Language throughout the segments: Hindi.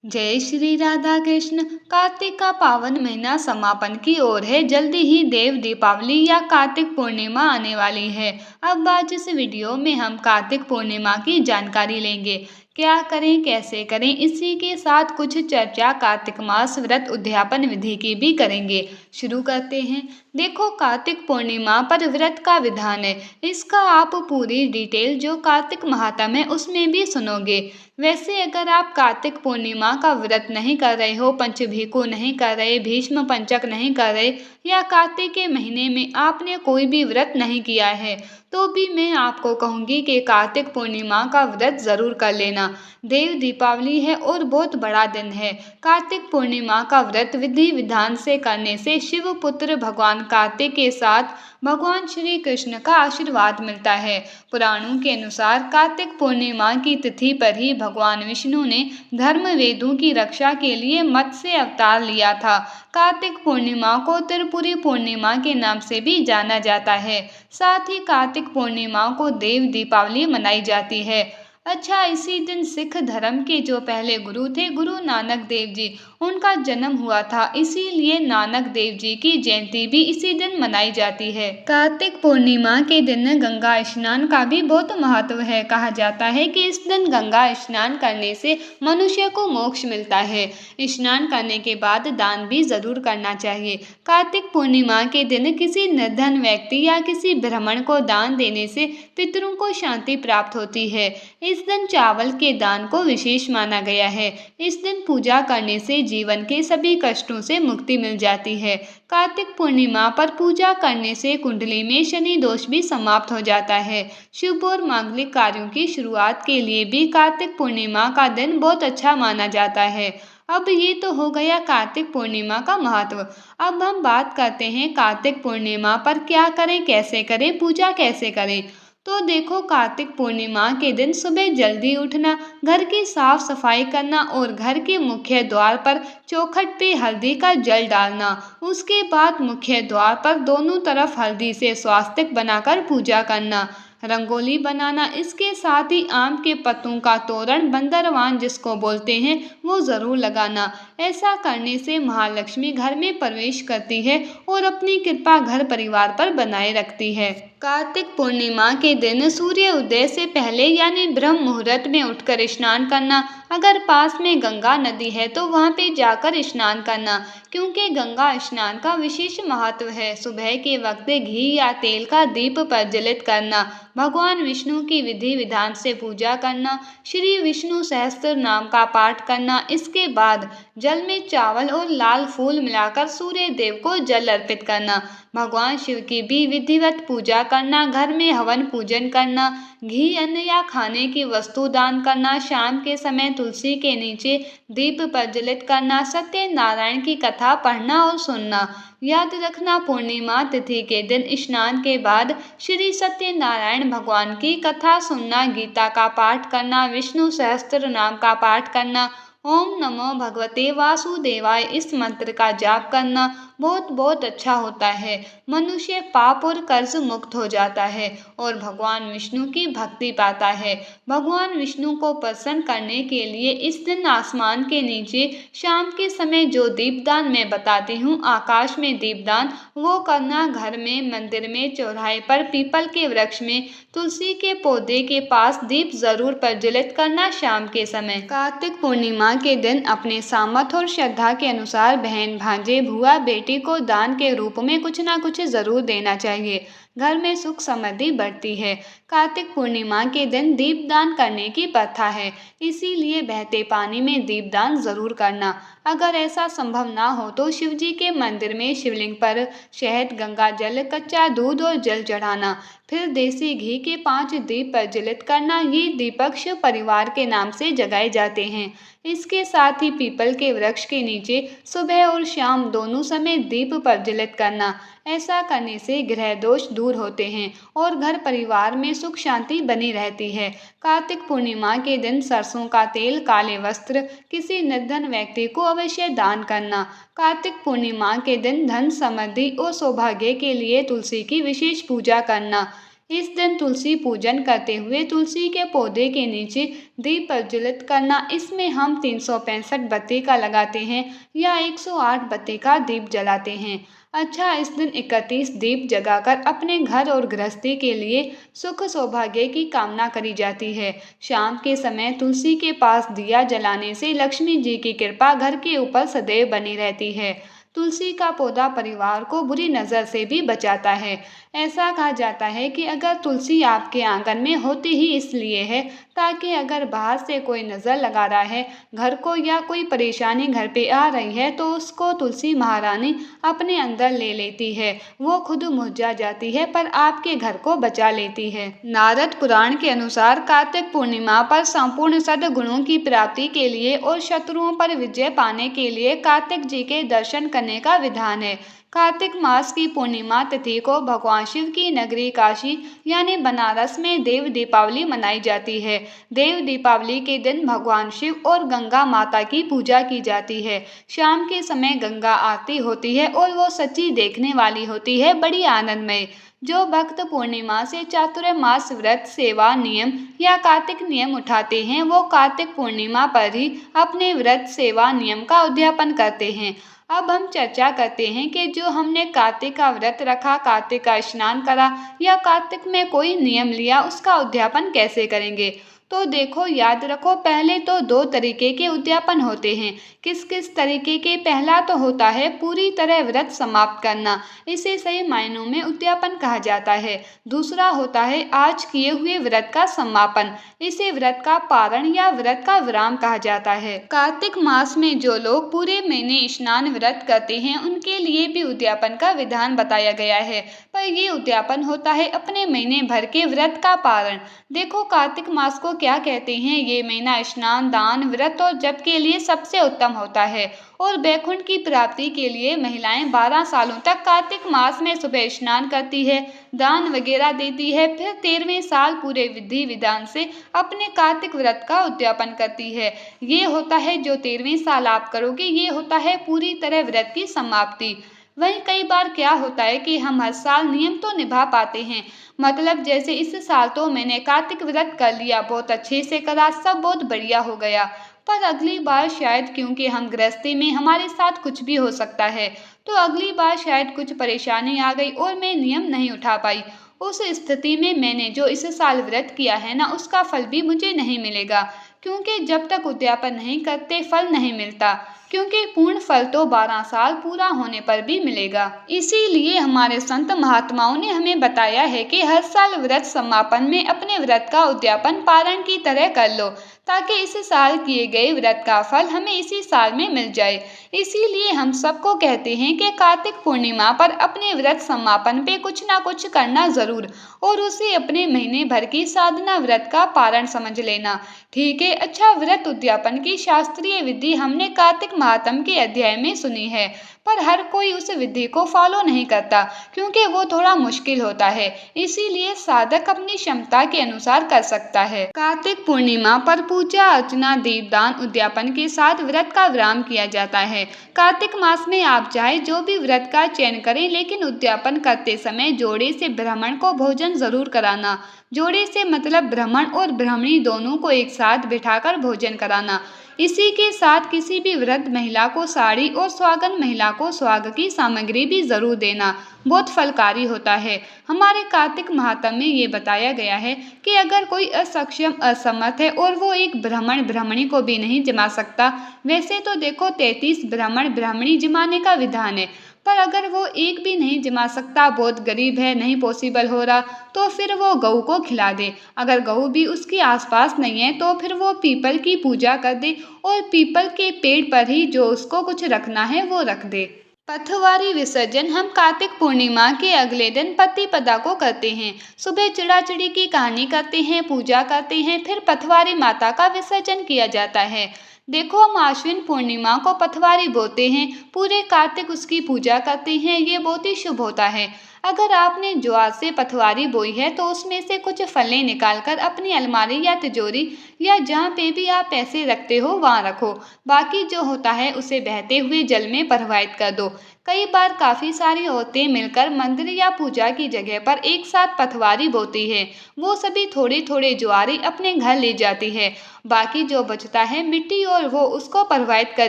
जय श्री राधा कृष्ण। कार्तिक का पावन महीना समापन की ओर है। जल्दी ही देव दीपावली या कार्तिक पूर्णिमा आने वाली है। अब आज इस वीडियो में हम कार्तिक पूर्णिमा की जानकारी लेंगे। क्या करें, कैसे करें, इसी के साथ कुछ चर्चा कार्तिक मास व्रत उद्यापन विधि की भी करेंगे। शुरू करते हैं। देखो, कार्तिक पूर्णिमा पर व्रत का विधान है। इसका आप पूरी डिटेल जो कार्तिक महात्म्य है उसमें भी सुनोगे। वैसे अगर आप कार्तिक पूर्णिमा का व्रत नहीं कर रहे हो, पंचभीकु नहीं कर रहे, भीष्म पंचक नहीं कर रहे, या कार्तिक के महीने में आपने कोई भी व्रत नहीं किया है, तो भी मैं आपको कहूँगी कि कार्तिक पूर्णिमा का व्रत जरूर कर लेना। देव दीपावली है और बहुत बड़ा दिन है। कार्तिक पूर्णिमा का व्रत विधि विधान से करने से शिव पुत्र भगवान कार्तिक के साथ भगवान श्री कृष्ण का आशीर्वाद मिलता है। पुराणों के अनुसार कार्तिक पूर्णिमा की तिथि पर ही भगवान विष्णु ने धर्म वेदों की रक्षा के लिए मत्स्य अवतार लिया था। कार्तिक पूर्णिमा को त्रिपुरी पूर्णिमा के नाम से भी जाना जाता है। साथ ही कार्तिक पूर्णिमा को देव दीपावली मनाई जाती है। अच्छा, इसी दिन सिख धर्म के जो पहले गुरु थे, गुरु नानक देव जी, उनका जन्म हुआ था। इसीलिए नानक देव जी की जयंती भी इसी दिन मनाई जाती है। कार्तिक पूर्णिमा के दिन गंगा स्नान का भी बहुत महत्व है। कहा जाता है कि इस दिन गंगा स्नान करने से मनुष्य को मोक्ष मिलता है। स्नान करने के बाद दान भी जरूर करना चाहिए। कार्तिक पूर्णिमा के दिन किसी निर्धन व्यक्ति या किसी ब्राह्मण को दान देने से पितरों को शांति प्राप्त होती है। इस दिन चावल के दान को विशेष माना गया है। इस दिन पूजा करने से जीवन के सभी कष्टों से मुक्ति मिल जाती है। कार्तिक पूर्णिमा पर पूजा करने से कुंडली में शनि दोष भी समाप्त हो जाता है। शुभ और मांगलिक कार्यों की शुरुआत के लिए भी कार्तिक पूर्णिमा का दिन बहुत अच्छा माना जाता है। अब ये तो हो गया कार्तिक पूर्णिमा का महत्व। अब हम बात करते हैं कार्तिक पूर्णिमा पर क्या करें, कैसे करें, पूजा कैसे करें। तो देखो, कार्तिक पूर्णिमा के दिन सुबह जल्दी उठना, घर की साफ सफाई करना और घर के मुख्य द्वार पर चौखट पे हल्दी का जल डालना। उसके बाद मुख्य द्वार पर दोनों तरफ हल्दी से स्वास्तिक बनाकर पूजा करना, रंगोली बनाना। इसके साथ ही आम के पत्तों का तोरण, बंदरवान जिसको बोलते हैं, वो जरूर लगाना। ऐसा करने से महालक्ष्मी घर में प्रवेश करती है और अपनी कृपा घर परिवार पर बनाए रखती है। कार्तिक पूर्णिमा के दिन सूर्य उदय से पहले यानी ब्रह्म मुहूर्त में उठकर स्नान करना। अगर पास में गंगा नदी है तो वहां पे जाकर स्नान करना, क्योंकि गंगा स्नान का विशेष महत्व है। सुबह के वक्त घी या तेल का दीप प्रज्वलित करना, भगवान विष्णु की विधि विधान से पूजा करना, श्री विष्णु सहस्त्र नाम का पाठ करना। इसके बाद जल में चावल और लाल फूल मिलाकर सूर्य देव को जल अर्पित करना, भगवान शिव की भी विधिवत पूजा करना, घर में हवन पूजन करना, घी, अन्न या खाने की वस्तु दान करना, शाम के समय तुलसी के नीचे दीप प्रज्वलित करना, सत्यनारायण की कथा पढ़ना और सुनना। याद रखना, पूर्णिमा तिथि के दिन स्नान के बाद श्री सत्यनारायण भगवान की कथा सुनना, गीता का पाठ करना, विष्णु सहस्त्र नाम का पाठ करना, ओम नमो भगवते वासुदेवाय इस मंत्र का जाप करना बहुत बहुत अच्छा होता है। मनुष्य पाप और कर्ज मुक्त हो जाता है और भगवान विष्णु की भक्ति पाता है। भगवान विष्णु को प्रसन्न करने के लिए इस दिन आसमान के नीचे शाम के समय जो दीपदान मैं बताती हूँ, आकाश में दीपदान, वो करना। घर में, मंदिर में, चौराहे पर, पीपल के वृक्ष में, तुलसी के पौधे के पास दीप जरूर प्रज्वलित करना शाम के समय। कार्तिक पूर्णिमा के दिन अपने सामर्थ्य और श्रद्धा के अनुसार बहन, भांजे, भुआ, बेटी को दान के रूप में कुछ ना कुछ जरूर देना चाहिए। घर में सुख समृद्धि बढ़ती है। कार्तिक पूर्णिमा के दिन दीपदान करने की प्रथा है, इसीलिए बहते पानी में दीपदान जरूर करना। अगर ऐसा संभव ना हो तो शिव जी के मंदिर में शिवलिंग पर शहद, गंगा जल, कच्चा दूध और जल चढ़ाना, फिर देसी घी के 5 दीप प्रज्वलित करना। ये दीपक शिव परिवार के नाम से जगाए जाते हैं। इसके साथ ही पीपल के वृक्ष के नीचे सुबह और शाम दोनों समय दीप प्रज्वलित करना। ऐसा करने से ग्रह दोष दूर होते हैं और घर परिवार में सुख शांति बनी रहती है। कार्तिक पूर्णिमा के दिन सरसों का तेल, काले वस्त्र किसी निर्धन व्यक्ति को अवश्य दान करना। कार्तिक पूर्णिमा के दिन धन, समृद्धि और सौभाग्य के लिए तुलसी की विशेष पूजा करना। इस दिन तुलसी पूजन करते हुए तुलसी के पौधे के नीचे दीप प्रज्वलित करना। इसमें हम 365 बत्ती का लगाते हैं या 108 बत्ती का दीप जलाते हैं। अच्छा, इस दिन 31 दीप जगाकर अपने घर और गृहस्थी के लिए सुख सौभाग्य की कामना करी जाती है। शाम के समय तुलसी के पास दिया जलाने से लक्ष्मी जी की कृपा घर के ऊपर सदैव बनी रहती है। तुलसी का पौधा परिवार को बुरी नज़र से भी बचाता है। ऐसा कहा जाता है कि अगर तुलसी आपके आंगन में होती ही इसलिए है ताकि अगर बाहर से कोई नज़र लगा रहा है घर को या कोई परेशानी घर पे आ रही है तो उसको तुलसी महारानी अपने अंदर ले लेती है। वो खुद मुरझा जाती है पर आपके घर को बचा लेती है। नारद पुराण के अनुसार कार्तिक पूर्णिमा पर संपूर्ण सद्गुणों की प्राप्ति के लिए और शत्रुओं पर विजय पाने के लिए कार्तिक जी के दर्शन करने का विधान है। कार्तिक मास की पूर्णिमा तिथि को भगवान शिव की नगरी काशी यानी बनारस में देव दीपावली मनाई जाती है। देव दीपावली के दिन भगवान शिव और गंगा माता की पूजा की जाती है। शाम के समय गंगा आरती होती है और वो सच्ची देखने वाली होती है, बड़ी आनंदमय। जो भक्त पूर्णिमा से चातुर्मास व्रत सेवा नियम या कार्तिक नियम उठाते हैं वो कार्तिक पूर्णिमा पर ही अपने व्रत सेवा नियम का उद्यापन करते हैं। अब हम चर्चा करते हैं कि जो हमने कार्तिक का व्रत रखा, कार्तिक का स्नान करा या कार्तिक में कोई नियम लिया उसका उद्यापन कैसे करेंगे। तो देखो, याद रखो, पहले तो दो तरीके के उद्यापन होते हैं। किस किस तरीके के? पहला तो होता है पूरी तरह व्रत समाप्त करना, इसे सही मायनों में उद्यापन कहा जाता है। दूसरा होता है आज किए हुए व्रत का समापन, इसे व्रत का पारण या व्रत का विराम कहा जाता है। कार्तिक मास में जो लोग पूरे महीने स्नान व्रत करते हैं उनके लिए भी उद्यापन का विधान बताया गया है, पर ये उद्यापन होता है अपने महीने भर के व्रत का पारण। देखो, कार्तिक मास को क्या कहते हैं? ये महीना स्नान, दान, व्रत और जप के लिए सबसे उत्तम होता है और वैकुंठ की प्राप्ति के लिए महिलाएं 12 सालों तक कार्तिक मास में सुबह स्नान करती है, दान वगैरह देती है, फिर 13वें साल पूरे विधि विधान से अपने कार्तिक व्रत का उद्यापन करती है। ये होता है जो 13वें साल आप करोगे, ये होता है पूरी तरह व्रत की समाप्ति। वहीं कई बार क्या होता है कि हम हर साल नियम तो निभा पाते हैं, मतलब जैसे इस साल तो मैंने कार्तिक व्रत कर लिया, बहुत अच्छे से करा, सब बहुत बढ़िया हो गया, पर अगली बार शायद, क्योंकि हम गृहस्थी में हमारे साथ कुछ भी हो सकता है, तो अगली बार शायद कुछ परेशानी आ गई और मैं नियम नहीं उठा पाई। उस स्थिति में मैंने जो इस साल व्रत किया है ना उसका फल भी मुझे नहीं मिलेगा, क्योंकि जब तक उद्यापन नहीं करते फल नहीं मिलता, क्योंकि पूर्ण फल तो 12 साल पूरा होने पर भी मिलेगा। इसीलिए हमारे संत महात्माओं ने हमें बताया है कि हर साल व्रत समापन में अपने व्रत का उद्यापन पारण की तरह कर लो, ताकि इस साल किए गए व्रत का फल हमें इसी साल में मिल जाए। इसीलिए हम सबको कहते हैं कि कार्तिक पूर्णिमा पर अपने व्रत समापन पे कुछ ना कुछ करना जरूर, और उसे अपने महीने भर की साधना व्रत का पारण समझ लेना। ठीक है। अच्छा, व्रत उद्यापन की शास्त्रीय विधि हमने कार्तिक महात्म के अध्याय में सुनी है, पर हर कोई उस विधि को फॉलो नहीं करता, क्योंकि वो थोड़ा मुश्किल होता है। इसीलिए साधक अपनी क्षमता के अनुसार कर सकता है। कार्तिक पूर्णिमा पर पूजा अर्चना दीपदान उद्यापन के साथ व्रत का विराम किया जाता है। कार्तिक मास में आप चाहे जो भी व्रत का चयन करें, लेकिन उद्यापन करते समय जोड़े से ब्राह्मण को भोजन जरूर कराना। जोड़े से मतलब ब्राह्मण और ब्राह्मणी दोनों को एक साथ बिठाकर भोजन कराना। इसी के साथ किसी भी वृद्ध महिला को साड़ी और सुहागन महिला को सुहाग की सामग्री भी जरूर देना, बहुत फलकारी होता है। हमारे कार्तिक महात्म में ये बताया गया है कि अगर कोई असक्षम असमर्थ है और वो एक ब्राह्मण ब्राह्मणी को भी नहीं जमा सकता, वैसे तो देखो 33 ब्राह्मण ब्राह्मणी जमाने का विधान है, पर अगर वो एक भी नहीं जमा सकता, बहुत गरीब है, नहीं पॉसिबल हो रहा, तो फिर वो गऊ को खिला दे। अगर गऊ भी उसके आसपास नहीं है तो फिर वो पीपल की पूजा कर दे और पीपल के पेड़ पर ही जो उसको कुछ रखना है वो रख दे। पथवारी विसर्जन हम कार्तिक पूर्णिमा के अगले दिन प्रतिपदा को करते हैं। सुबह चिड़ाचिड़ी की कहानी करते हैं, पूजा करते हैं, फिर पथवारी माता का विसर्जन किया जाता है। देखो, हम आश्विन पूर्णिमा को पथवारी बोते हैं, पूरे कार्तिक उसकी पूजा करते हैं, ये बहुत ही शुभ होता है। अगर आपने ज्वार से पथवारी बोई है तो उसमें से कुछ फलें निकालकर अपनी अलमारी या तिजोरी या जहाँ पे भी आप पैसे रखते हो वहाँ रखो। बाकी जो होता है उसे बहते हुए जल में प्रवाहित कर दो। कई बार काफी सारी औरतें मिलकर मंदिर या पूजा की जगह पर एक साथ पथवारी बोती है। वो सभी थोड़े थोड़े ज्वारी अपने घर ले जाती है। बाकी जो बचता है मिट्टी और वो उसको प्रवाहित कर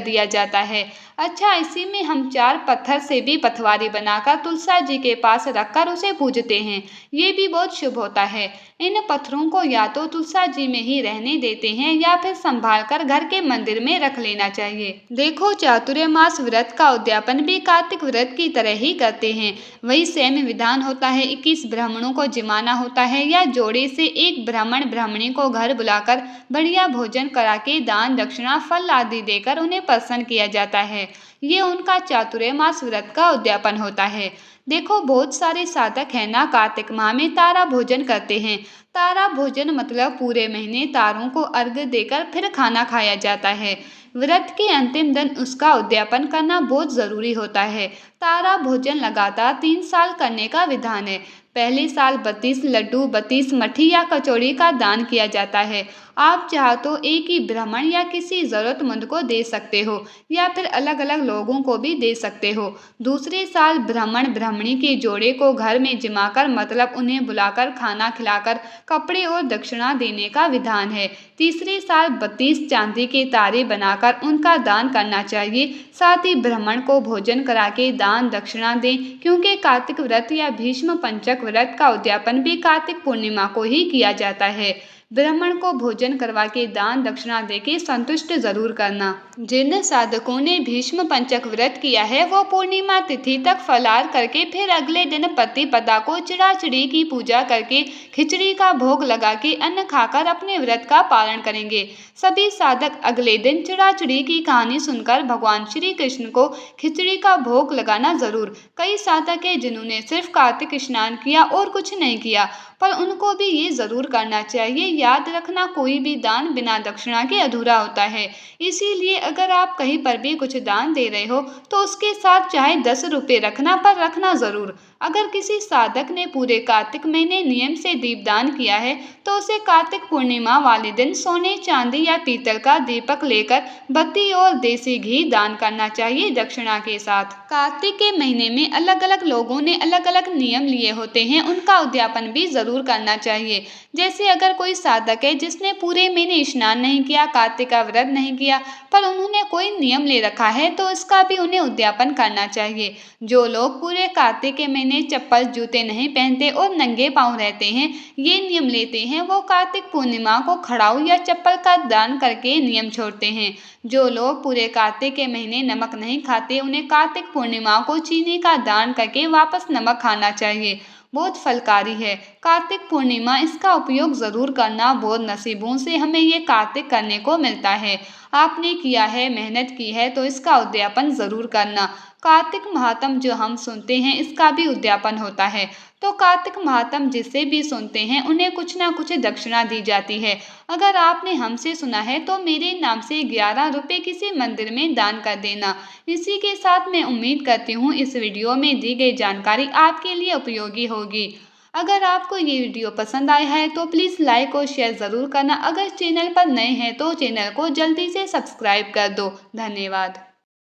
दिया जाता है। अच्छा, इसी में हम 4 पत्थर से भी पथवारी बनाकर तुलसा जी के पास रखकर उसे पूजते हैं। ये भी बहुत शुभ होता है। इन पत्थरों को या तो तुलसा जी में ही रहने देते हैं या फिर संभाल कर घर के मंदिर में रख लेना चाहिए। देखो, चातुर्मास व्रत का उद्यापन भी कार्तिक व्रत की तरह ही करते हैं। वही सेम विधान होता है। 21 ब्राह्मणों को जिमाना होता है या जोड़े से एक ब्राह्मण ब्राह्मणी को घर बुलाकर बढ़िया भोजन करा के दान दक्षिणा फल आदि देकर उन्हें प्रसन्न किया जाता है। ये उनका चातुर्मास व्रत का उद्यापन होता है। देखो, बहुत सारे साधक है ना कार्तिक माह में तारा भोजन करते हैं। तारा भोजन मतलब पूरे महीने तारों को अर्घ्य देकर फिर खाना खाया जाता है। व्रत के अंतिम दिन उसका उद्यापन करना बहुत जरूरी होता है। तारा भोजन लगातार 3 साल करने का विधान है। पहले साल 32 लड्डू 32 मट्ठी या कचौड़ी का दान किया जाता है। आप चाहो तो एक ही ब्राह्मण या किसी जरूरतमंद को दे सकते हो या फिर अलग अलग लोगों को भी दे सकते हो। दूसरे साल ब्राह्मण ब्राह्मणी के जोड़े को घर में जिमाकर मतलब उन्हें बुलाकर खाना खिलाकर कपड़े और दक्षिणा देने का विधान है। तीसरे साल 32 चांदी के तारे बनाकर उनका दान करना चाहिए। साथ ही ब्राह्मण को भोजन करा के दान दक्षिणा दें, क्योंकि कार्तिक व्रत या भीष्म पंचक व्रत का उद्यापन भी कार्तिक पूर्णिमा को ही किया जाता है। ब्राह्मण को भोजन करवा के दान दक्षिणा देके संतुष्ट जरूर करना। जिन साधकों ने भीष्म पंचक व्रत किया है वो पूर्णिमा तिथि तक फलाहार करके फिर अगले दिन पति पदा को चिड़ाचिड़ी की पूजा करके खिचड़ी का भोग लगा के अन्न खाकर अपने व्रत का पालन करेंगे। सभी साधक अगले दिन चिड़ाचिड़ी की कहानी सुनकर भगवान श्री कृष्ण को खिचड़ी का भोग लगाना जरूर। कई साधक है जिन्होंने सिर्फ कार्तिक स्नान किया और कुछ नहीं किया, पर उनको भी ये जरूर करना चाहिए। याद रखना, कोई भी दान बिना दक्षिणा के अधूरा होता है। इसीलिए अगर आप कहीं पर भी कुछ दान दे रहे हो तो उसके साथ चाहे 10 रुपए रखना, पर रखना जरूर। अगर किसी साधक ने पूरे कार्तिक महीने नियम से दीपदान किया है तो उसे कार्तिक पूर्णिमा वाले दिन सोने चांदी या पीतल का दीपक लेकर बत्ती और देसी घी दान करना चाहिए दक्षिणा के साथ। कार्तिक के महीने में अलग अलग लोगों ने अलग अलग नियम लिए होते हैं, उनका उद्यापन भी जरूर करना चाहिए। जैसे अगर कोई साधक है जिसने पूरे महीने स्नान नहीं किया, कार्तिक का व्रत नहीं किया, पर उन्होंने कोई नियम ले रखा है तो इसका भी उन्हें उद्यापन करना चाहिए। जो लोग पूरे कार्तिक के महीने चप्पल जूते नहीं पहनते और नंगे पांव रहते हैं, ये नियम लेते हैं, वो कार्तिक पूर्णिमा को खड़ाऊ या चप्पल का दान करके नियम छोड़ते हैं। जो लोग पूरे कार्तिक के महीने नमक नहीं खाते, उन्हें कार्तिक पूर्णिमा को चीनी का दान करके वापस नमक खाना चाहिए। बहुत फलकारी है कार्तिक पूर्णिमा, इसका उपयोग जरूर करना। बहुत नसीबों से हमें ये कार्तिक करने को मिलता है। आपने किया है, मेहनत की है तो इसका उद्यापन जरूर करना। कार्तिक महात्म जो हम सुनते हैं इसका भी उद्यापन होता है। तो कार्तिक महात्म जिसे भी सुनते हैं उन्हें कुछ ना कुछ दक्षिणा दी जाती है। अगर आपने हमसे सुना है तो मेरे नाम से 11 रुपए किसी मंदिर में दान कर देना। इसी के साथ मैं उम्मीद करती हूँ इस वीडियो में दी गई जानकारी आपके लिए उपयोगी होगी। अगर आपको ये वीडियो पसंद आया है तो प्लीज़ लाइक और शेयर ज़रूर करना। अगर चैनल पर नए हैं तो चैनल को जल्दी से सब्सक्राइब कर दो। धन्यवाद।